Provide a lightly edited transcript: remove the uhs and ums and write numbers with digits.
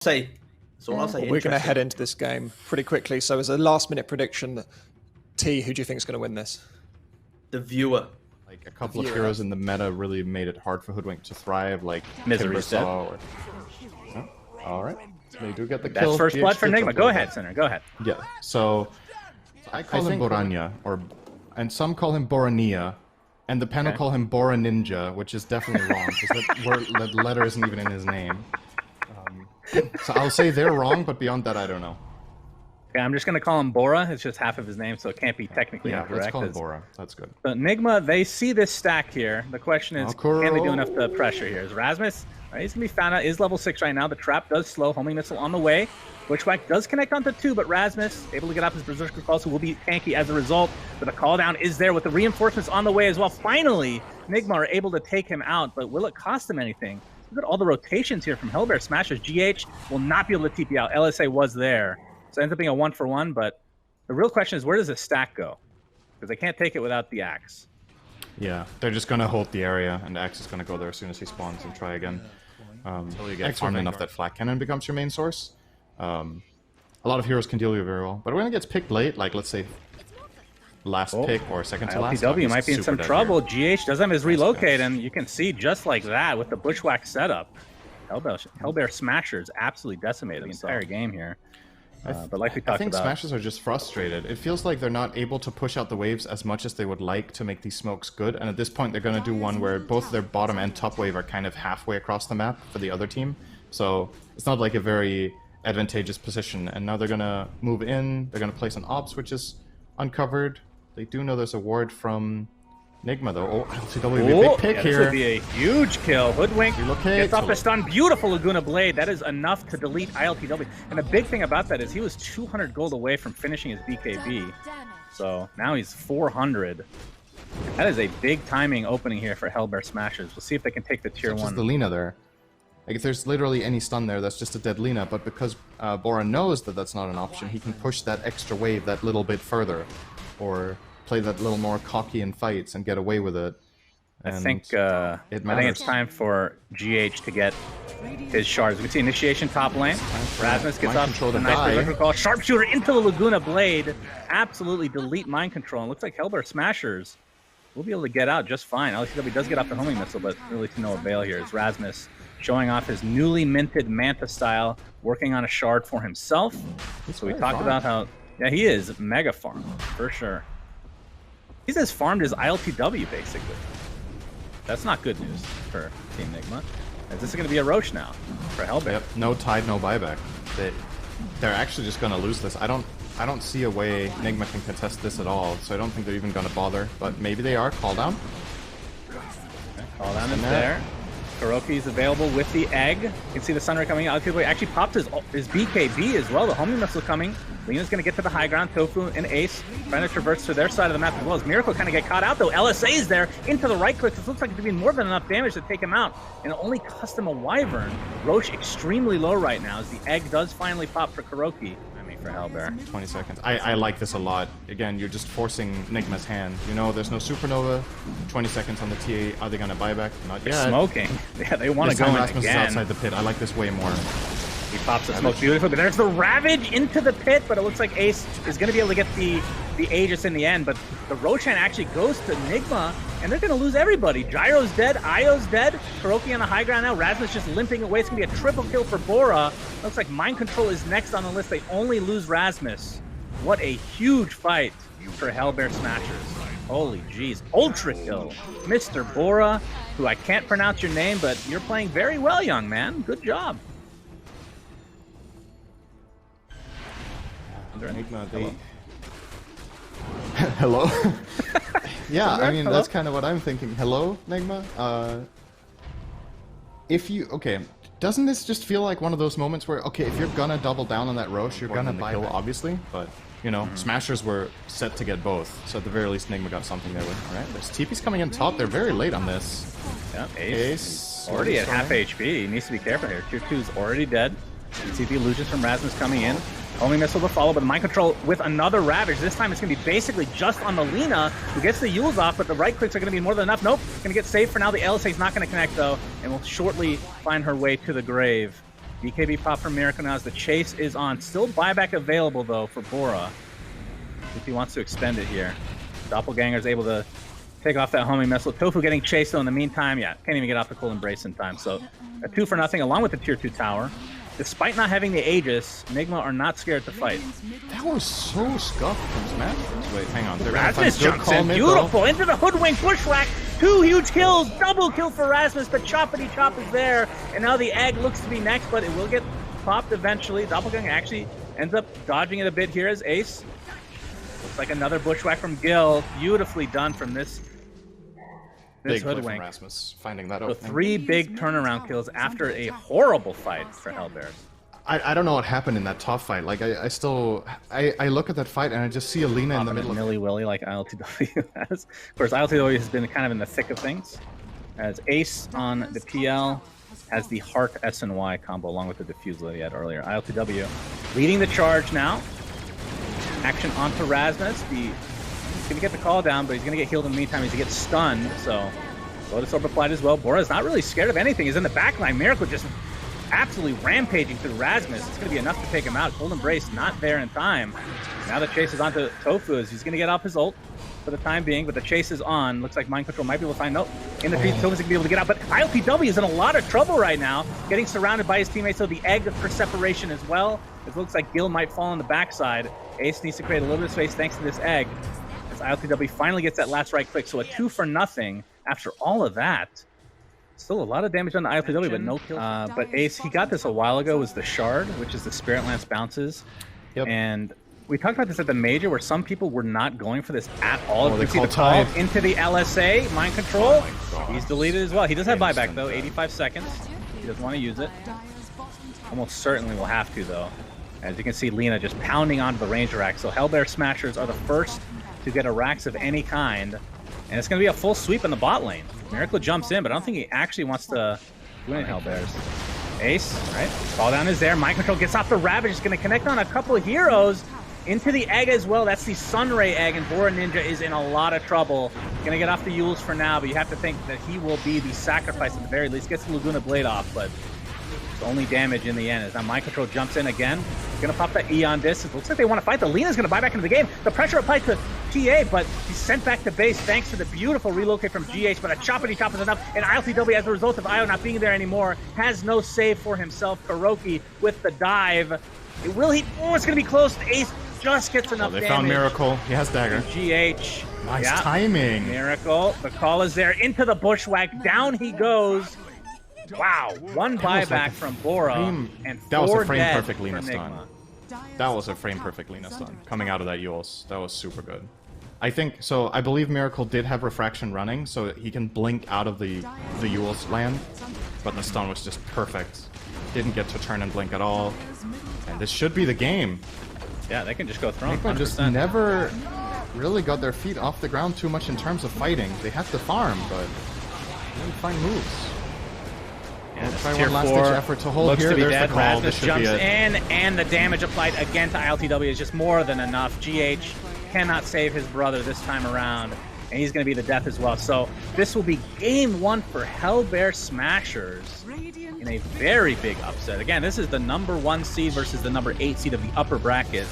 say. That's all I'll say. Well, we're going to head into this game pretty quickly. So as a last-minute prediction, T, who do you think is going to win this? The viewer. Like a couple of heroes in the meta really made it hard for Hoodwink to thrive, like Misery's dead. or... Oh, all right, they do get the kill. That's first blood for Nigma. Go ahead, Sinner. Go ahead. Yeah. So I call him Boranya, and some call him Borania, and the panel call him Bora Ninja, which is definitely wrong because that letter isn't even in his name. So I'll say they're wrong, but beyond that, I don't know. Okay, I'm just going to call him Bora. It's just half of his name, so it can't be technically incorrect. Let's call him Bora. That's good. So Nigma, they see this stack here. The question is, can they do enough to pressure here? Is Rasmus, right, he's going to be found out, is level 6 right now. The trap does slow. Homing missile on the way. Bushwhack does connect onto 2, but Rasmus able to get off his Berserker Call, so will be tanky as a result. But the call down is there with the reinforcements on the way as well. Finally, Nigma are able to take him out, but will it cost him anything? Look at all the rotations here from Hellbear Smashers. GH will not be able to TP out. LSA was there. So it ends up being a 1-for-1, but the real question is, where does the stack go? Because they can't take it without the Axe. Yeah, they're just going to hold the area, and Axe is going to go there as soon as he spawns and try again. Axe farm enough that Flak Cannon becomes your main source. A lot of heroes can deal with it very well. But when it gets picked late, like let's say last pick or second to last, LPW might be in some trouble. GH does have his relocate, and you can see just like that with the Bushwhack setup. Hellbear Smashers absolutely decimated the entire game here. But like we talked about, I think Smashers are just frustrated. It feels like they're not able to push out the waves as much as they would like to make these smokes good. And at this point, they're going to do one where both their bottom and top wave are kind of halfway across the map for the other team. So it's not like a very advantageous position. And now they're going to move in. They're going to place an Ops, which is uncovered. They do know there's a ward from Nigma, though. Oh, LCW, big pick here. This would be a huge kill. Hoodwink gets off the Relocate. stun. Beautiful Laguna Blade. That is enough to delete ILTW. And the big thing about that is he was 200 gold away from finishing his BKB. So now he's 400. That is a big timing opening here for Hellbear Smashers. We'll see if they can take the tier 1. Just the Lina there. Like if there's literally any stun there, that's just a dead Lina. But because Bora knows that that's not an option, he can push that extra wave that little bit further. Or play that little more cocky in fights and get away with it. And I think it's time for GH to get his shards. We can see initiation top lane. Rasmus gets off the nice Berserker Call. Sharpshooter into the Laguna Blade. Absolutely delete mind control. And looks like Hellbear Smashers will be able to get out just fine. LCW does get off the homing missile, but really to no avail here is Rasmus showing off his newly minted Manta style, working on a shard for himself. So we talked about how, yeah, he is mega farm for sure. He's as farmed as ILTW, basically. That's not good news for Team Nigma. This is going to be a Roche now for Hellbear. Yep, no tide, no buyback. They're actually just going to lose this. I don't see a way Nigma can contest this at all, so I don't think they're even going to bother. But maybe they are. Call down. Okay, call down is there. Kuroki is available with the egg. You can see the Sunray coming out. He actually popped his BKB as well. The homing missile coming. Lena's going to get to the high ground. Tofu and Ace trying to traverse to their side of the map as well as Miracle kind of get caught out though. LSA is there into the right click. This looks like it's doing more than enough damage to take him out. And it only cost him a Wyvern. Roche extremely low right now as the egg does finally pop for Kuroki. For Hellbear. 20 seconds. I like this a lot. Again, you're just forcing Nigma's hand. You know, there's no Supernova. 20 seconds on the TA. Are they going to buy back? Not yet. Smoking. Yeah, they want to go in Rasmus again. is outside the pit. I like this way more. He pops the smoke beautifully, but there's the Ravage into the pit, but it looks like Ace is going to be able to get the Aegis in the end, but the Roshan actually goes to Nigma, and they're going to lose everybody. Gyro's dead, Io's dead, Kuroki on the high ground now, Rasmus just limping away. It's going to be a triple kill for Bora. Looks like Mind Control is next on the list. They only lose Rasmus. What a huge fight for Hellbear Smashers. Holy jeez. Ultra kill. Mr. Bora, who I can't pronounce your name, but you're playing very well, young man. Good job. Nigma, they... Hello? Yeah, I mean, that's kind of what I'm thinking. Hello, Nigma? If you... Okay, doesn't this just feel like one of those moments where, okay, if you're gonna double down on that Roche, you're gonna buy kill, obviously, but, you know, Smashers were set to get both, so at the very least, Nigma got something there with. Alright, there's TP's coming in top. They're very late on this. Yep, Ace already at half HP. He needs to be careful here. Tier 2's already dead. You see the illusions from Rasmus coming in. Homing missile to follow, but the mind control with another Ravage. This time it's going to be basically just on the Lina, who gets the Yules off, but the right clicks are going to be more than enough. Nope, going to get saved for now. The LSA is not going to connect, though, and will shortly find her way to the grave. BKB pop from Miracle now as the chase is on. Still buyback available, though, for Bora, if he wants to extend it here. Doppelganger's able to take off that homing missile. Tofu getting chased, though, in the meantime. Yeah, can't even get off the cool embrace in time. So a 2-for-0 along with the tier 2 tower. Despite not having the Aegis, Nigma are not scared to fight. That was so scuffed from Smash. Wait, hang on. Rasmus jumps in, beautiful, into the hoodwink bushwhack. 2 huge kills, double kill for Rasmus. The choppity chop is there, and now the egg looks to be next, but it will get popped eventually. Doppelganger actually ends up dodging it a bit here as Ace. Looks like another bushwhack from Gil. Beautifully done from this big hoodwink. From Rasmus, finding that So opening. 3 big turnaround kills after a horrible fight for Hellbears. I don't know what happened in that top fight. Like, I look at that fight and I just see Alina in the middle of Millie Willy like ILTW has. Of course, ILTW has been kind of in the thick of things. As Ace on the PL has the Heart S&Y combo along with the Diffuse that he had earlier. ILTW leading the charge now. Action onto Rasmus. He's going to get the call down, but he's going to get healed in the meantime as he gets stunned. So Lotus Orb applied as well. Bora's not really scared of anything. He's in the backline. Miracle just absolutely rampaging through Rasmus. It's going to be enough to take him out. Cold Embrace not there in time. Now the chase is onto Tofu as he's going to get off his ult for the time being, but the chase is on. Looks like Mind Control might be able to find, nope. In the trees, Tofu's going to be able to get out, but ILTW is in a lot of trouble right now, getting surrounded by his teammates, so the egg for separation as well. It looks like Gil might fall on the backside. Ace needs to create a little bit of space thanks to this egg. As ILTW finally gets that last right click, so a 2-for-0 after all of that. Still a lot of damage on the ILTW, but no kill. But Ace, he got this a while ago, was the Shard, which is the Spirit Lance bounces. Yep. And we talked about this at the Major, where some people were not going for this at all. They see the call into the LSA, Mind Control. He's deleted as well. He does have buyback, though, 85 seconds. He doesn't want to use it. Almost certainly will have to, though. As you can see, Lina just pounding onto the Ranger rack. So Hellbear Smashers are the first to get a Rax of any kind. And it's going to be a full sweep in the bot lane. Miracle jumps in, but I don't think he actually wants to do anything. Hellbears. Ace, right? Fall down is there. Mind Control gets off the Ravage. It's going to connect on a couple of heroes into the egg as well. That's the Sunray egg, and Bora Ninja is in a lot of trouble. Going to get off the Yules for now, but you have to think that he will be the sacrifice at the very least. Gets the Laguna Blade off, but it's only damage in the end. As now Mind Control jumps in again. Going to pop that Eon Disc. It looks like they want to fight. The Lina's going to buy back into the game. The pressure applied to TA, but he's sent back to base thanks to the beautiful relocate from GH, but a choppity chop is enough, and ILTW, as a result of Io not being there anymore, has no save for himself. Kuroki with the dive. It will he? Oh, it's going to be close. Ace just gets enough damage. They found Miracle. He has dagger. GH. Nice timing. Miracle. The call is there. Into the bushwhack. Down he goes. Wow. One buyback from Bora, and that was a frame dead perfect Lina for stun. That was a frame perfect Lina stun coming out of that Yules. That was super good. I think so. I believe Miracle did have refraction running, so he can blink out of the Yules land, but the stun was just perfect. Didn't get to turn and blink at all, and this should be the game. Yeah, they can just go throne. Nigma just never really got their feet off the ground too much in terms of fighting. They had to farm, but they didn't find moves. Yeah, try one last ditch effort to hold looks here. To be There's dead. the call. Rasmus jumps in, and the damage applied again to ILTW is just more than enough. GH cannot save his brother this time around, and he's going to be the death as well. So this will be game 1 for Hellbear Smashers in a very big upset. Again, this is the #1 seed versus the #8 seed of the upper bracket.